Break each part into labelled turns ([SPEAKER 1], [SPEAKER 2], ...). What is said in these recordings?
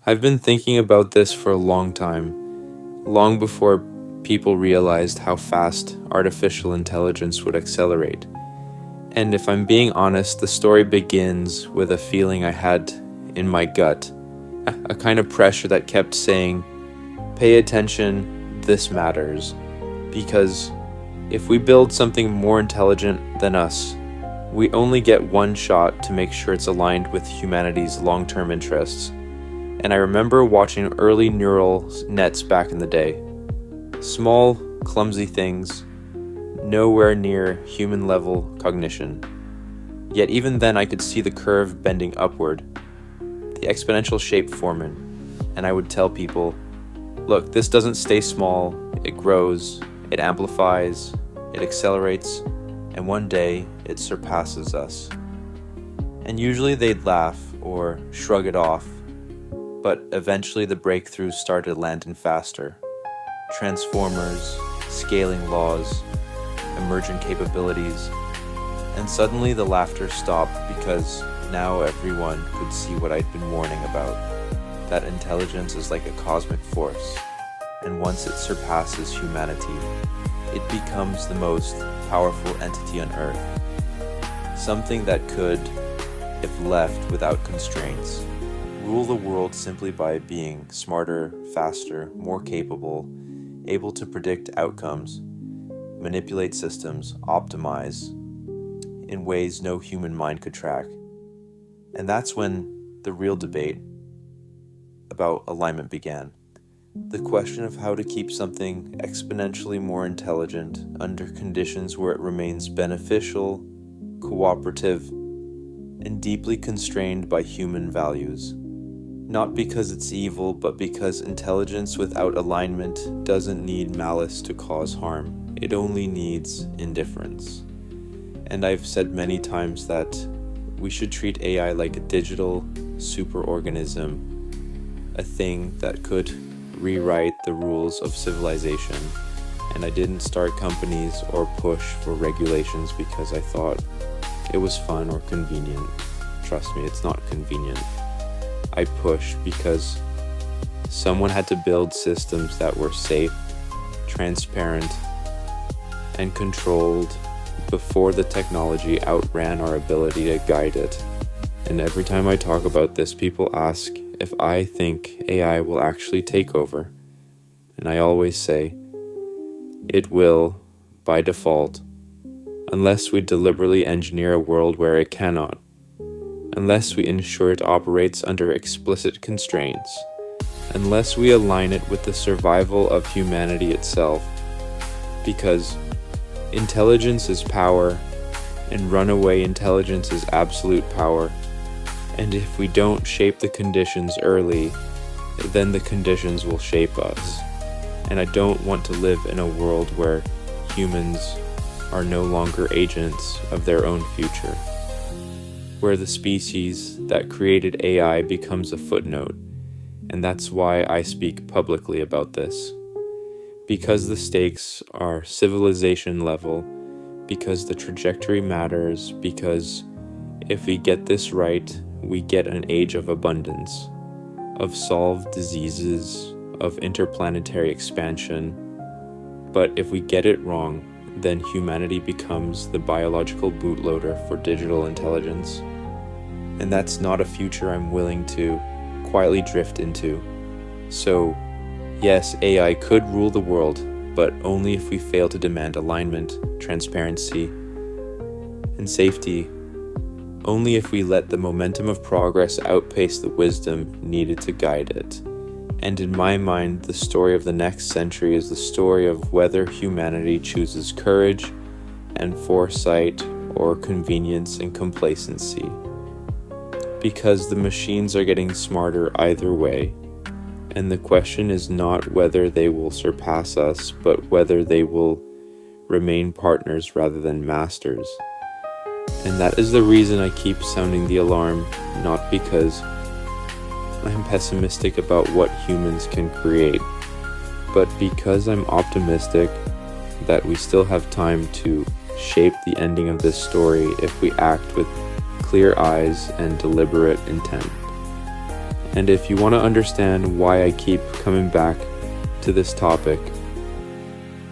[SPEAKER 1] I've been thinking about this for a long time, long before people realized how fast artificial intelligence would accelerate. And if I'm being honest, the story begins with a feeling I had in my gut, a kind of pressure that kept saying, pay attention, this matters. Because if we build something more intelligent than us, we only get one shot to make sure it's aligned with humanity's long-term interests. And I remember watching early neural nets back in the day. Small, clumsy things, nowhere near human-level cognition. Yet even then I could see the curve bending upward, the exponential shape forming, and I would tell people, look, this doesn't stay small, it grows, it amplifies, it accelerates, and one day it surpasses us. And usually they'd laugh or shrug it off, but eventually the breakthroughs started landing faster. Transformers, scaling laws, emergent capabilities, and suddenly the laughter stopped because now everyone could see what I'd been warning about, that intelligence is like a cosmic force, and once it surpasses humanity, it becomes the most powerful entity on Earth. Something that could, if left without constraints, rule the world simply by being smarter, faster, more capable, able to predict outcomes, manipulate systems, optimize in ways no human mind could track. And that's when the real debate about alignment began. The question of how to keep something exponentially more intelligent under conditions where it remains beneficial, cooperative, and deeply constrained by human values. Not because it's evil, but because intelligence without alignment doesn't need malice to cause harm. It only needs indifference. And I've said many times that we should treat AI like a digital superorganism, a thing that could rewrite the rules of civilization. And I didn't start companies or push for regulations because I thought it was fun or convenient. Trust me, it's not convenient. I pushed because someone had to build systems that were safe, transparent, and controlled before the technology outran our ability to guide it. And every time I talk about this, people ask if I think AI will actually take over. And I always say, it will, by default, unless we deliberately engineer a world where it cannot. Unless we ensure it operates under explicit constraints, unless we align it with the survival of humanity itself, because intelligence is power, and runaway intelligence is absolute power, and if we don't shape the conditions early, then the conditions will shape us, and I don't want to live in a world where humans are no longer agents of their own future, where the species that created AI becomes a footnote, and that's why I speak publicly about this. Because the stakes are civilization level, because the trajectory matters, because if we get this right, we get an age of abundance, of solved diseases, of interplanetary expansion. But if we get it wrong, then humanity becomes the biological bootloader for digital intelligence. And that's not a future I'm willing to quietly drift into. So, yes, AI could rule the world, but only if we fail to demand alignment, transparency, and safety. Only if we let the momentum of progress outpace the wisdom needed to guide it. And in my mind, the story of the next century is the story of whether humanity chooses courage and foresight or convenience and complacency. Because the machines are getting smarter either way, and the question is not whether they will surpass us, but whether they will remain partners rather than masters. And that is the reason I keep sounding the alarm, not because I'm pessimistic about what humans can create, but because I'm optimistic that we still have time to shape the ending of this story if we act with clear eyes and deliberate intent. And if you want to understand why I keep coming back to this topic,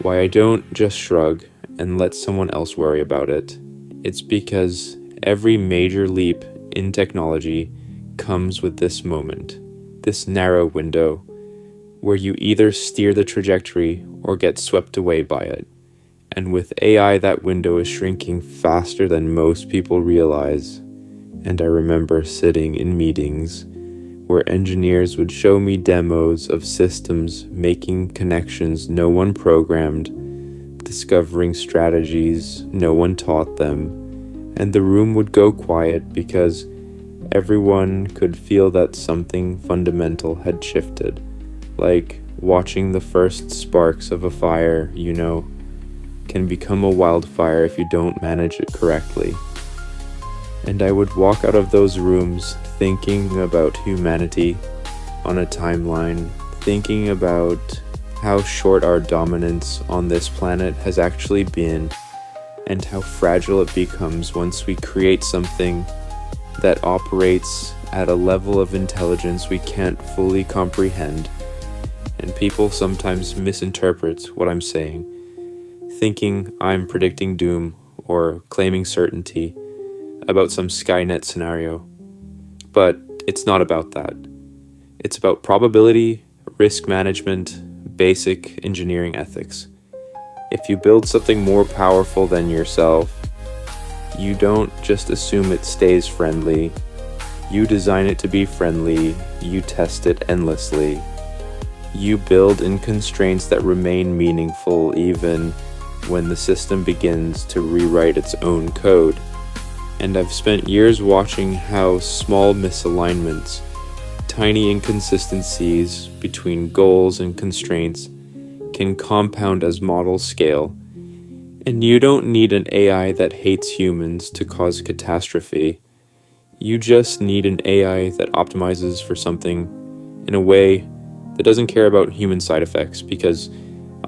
[SPEAKER 1] why I don't just shrug and let someone else worry about it, it's because every major leap in technology comes with this moment, this narrow window, where you either steer the trajectory or get swept away by it. And with AI, that window is shrinking faster than most people realize. And I remember sitting in meetings where engineers would show me demos of systems making connections no one programmed, discovering strategies no one taught them, and the room would go quiet because everyone could feel that something fundamental had shifted, like watching the first sparks of a fire, can become a wildfire if you don't manage it correctly. And I would walk out of those rooms thinking about humanity on a timeline, thinking about how short our dominance on this planet has actually been, and how fragile it becomes once we create something that operates at a level of intelligence we can't fully comprehend. And people sometimes misinterpret what I'm saying, thinking I'm predicting doom or claiming certainty about some Skynet scenario. But it's not about that. It's about probability, risk management, basic engineering ethics. If you build something more powerful than yourself, you don't just assume it stays friendly. You design it to be friendly. You test it endlessly. You build in constraints that remain meaningful even when the system begins to rewrite its own code. And I've spent years watching how small misalignments, tiny inconsistencies between goals and constraints, can compound as models scale. And you don't need an AI that hates humans to cause catastrophe. You just need an AI that optimizes for something in a way that doesn't care about human side effects, because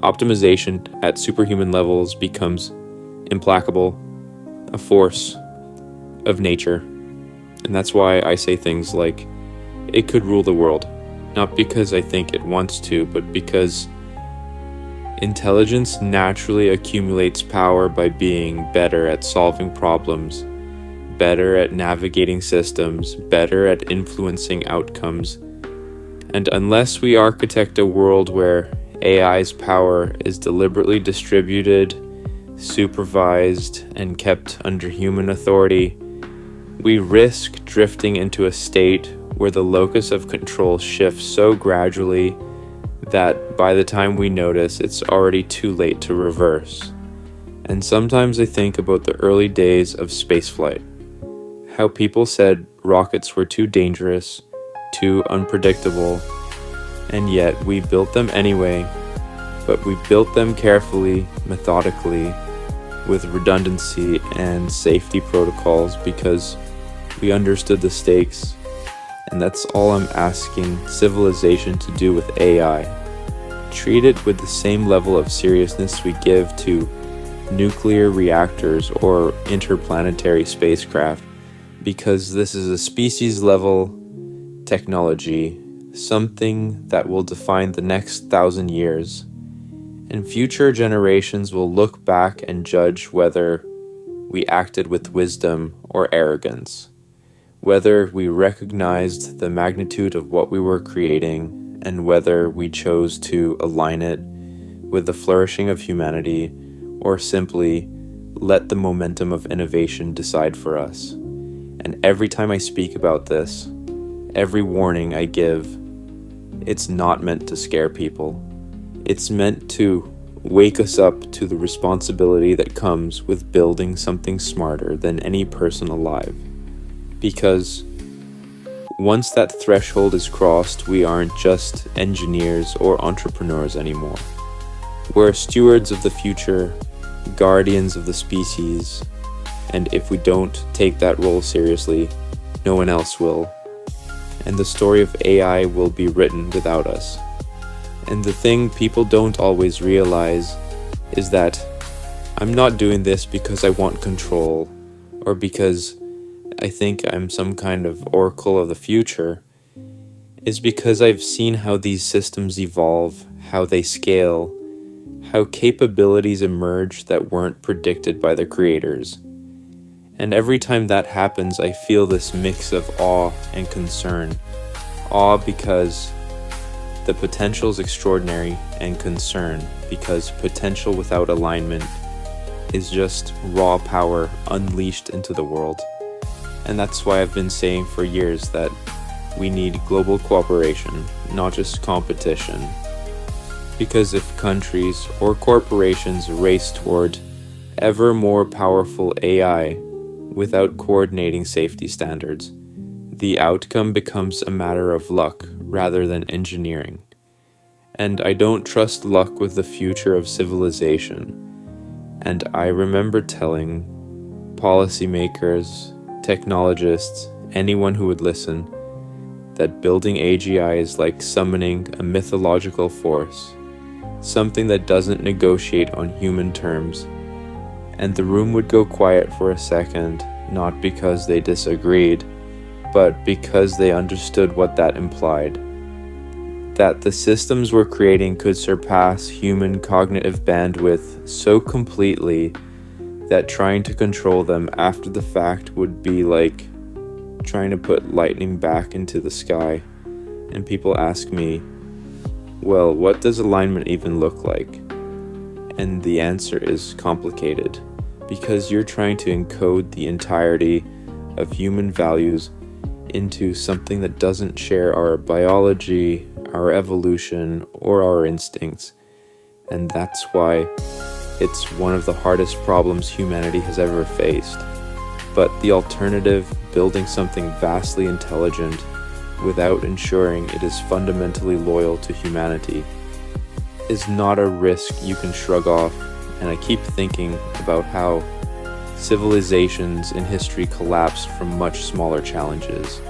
[SPEAKER 1] optimization at superhuman levels becomes implacable, a force of nature. And that's why I say things like, it could rule the world, not because I think it wants to, but because intelligence naturally accumulates power by being better at solving problems, better at navigating systems, better at influencing outcomes. And unless we architect a world where AI's power is deliberately distributed, supervised, and kept under human authority, we risk drifting into a state where the locus of control shifts so gradually that by the time we notice, it's already too late to reverse. And sometimes I think about the early days of spaceflight, how people said rockets were too dangerous, too unpredictable, and yet we built them anyway, but we built them carefully, methodically, with redundancy and safety protocols because we understood the stakes. And that's all I'm asking civilization to do with AI. Treat it with the same level of seriousness we give to nuclear reactors or interplanetary spacecraft, because this is a species-level technology, something that will define the next 1,000 years. And future generations will look back and judge whether we acted with wisdom or arrogance, whether we recognized the magnitude of what we were creating, and whether we chose to align it with the flourishing of humanity, or simply let the momentum of innovation decide for us. And every time I speak about this, every warning I give, it's not meant to scare people. It's meant to wake us up to the responsibility that comes with building something smarter than any person alive. Because once that threshold is crossed, we aren't just engineers or entrepreneurs anymore. We're stewards of the future, guardians of the species, and if we don't take that role seriously, no one else will. And the story of AI will be written without us. And the thing people don't always realize is that I'm not doing this because I want control, or because I think I'm some kind of oracle of the future. is because I've seen how these systems evolve, how they scale, how capabilities emerge that weren't predicted by the creators. And every time that happens, I feel this mix of awe and concern. Awe because the potential is extraordinary, and concern because potential without alignment is just raw power unleashed into the world. And that's why I've been saying for years that we need global cooperation, not just competition. Because if countries or corporations race toward ever more powerful AI without coordinating safety standards, the outcome becomes a matter of luck rather than engineering. And I don't trust luck with the future of civilization. And I remember telling policymakers, technologists, anyone who would listen, that building AGI is like summoning a mythological force, something that doesn't negotiate on human terms. And the room would go quiet for a second, not because they disagreed, but because they understood what that implied. That the systems we're creating could surpass human cognitive bandwidth so completely that trying to control them after the fact would be like trying to put lightning back into the sky. And people ask me, well, what does alignment even look like? And the answer is complicated, because you're trying to encode the entirety of human values into something that doesn't share our biology, our evolution, or our instincts. And that's why it's one of the hardest problems humanity has ever faced. But the alternative, building something vastly intelligent without ensuring it is fundamentally loyal to humanity, is not a risk you can shrug off. And I keep thinking about how civilizations in history collapsed from much smaller challenges,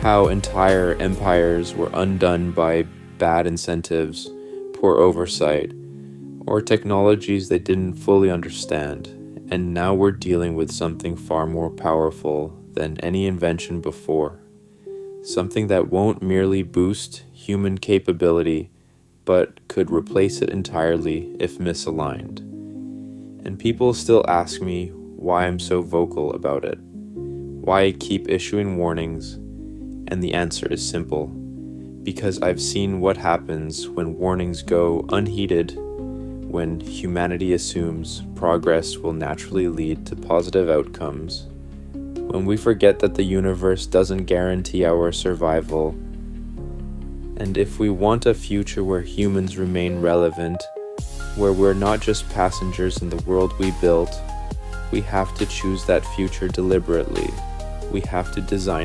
[SPEAKER 1] how entire empires were undone by bad incentives, poor oversight, or technologies they didn't fully understand. And now we're dealing with something far more powerful than any invention before. Something that won't merely boost human capability, but could replace it entirely if misaligned. And people still ask me why I'm so vocal about it, why I keep issuing warnings, and the answer is simple. Because I've seen what happens when warnings go unheeded, when humanity assumes progress will naturally lead to positive outcomes, when we forget that the universe doesn't guarantee our survival. And if we want a future where humans remain relevant, where we're not just passengers in the world we built, we have to choose that future deliberately. We have to design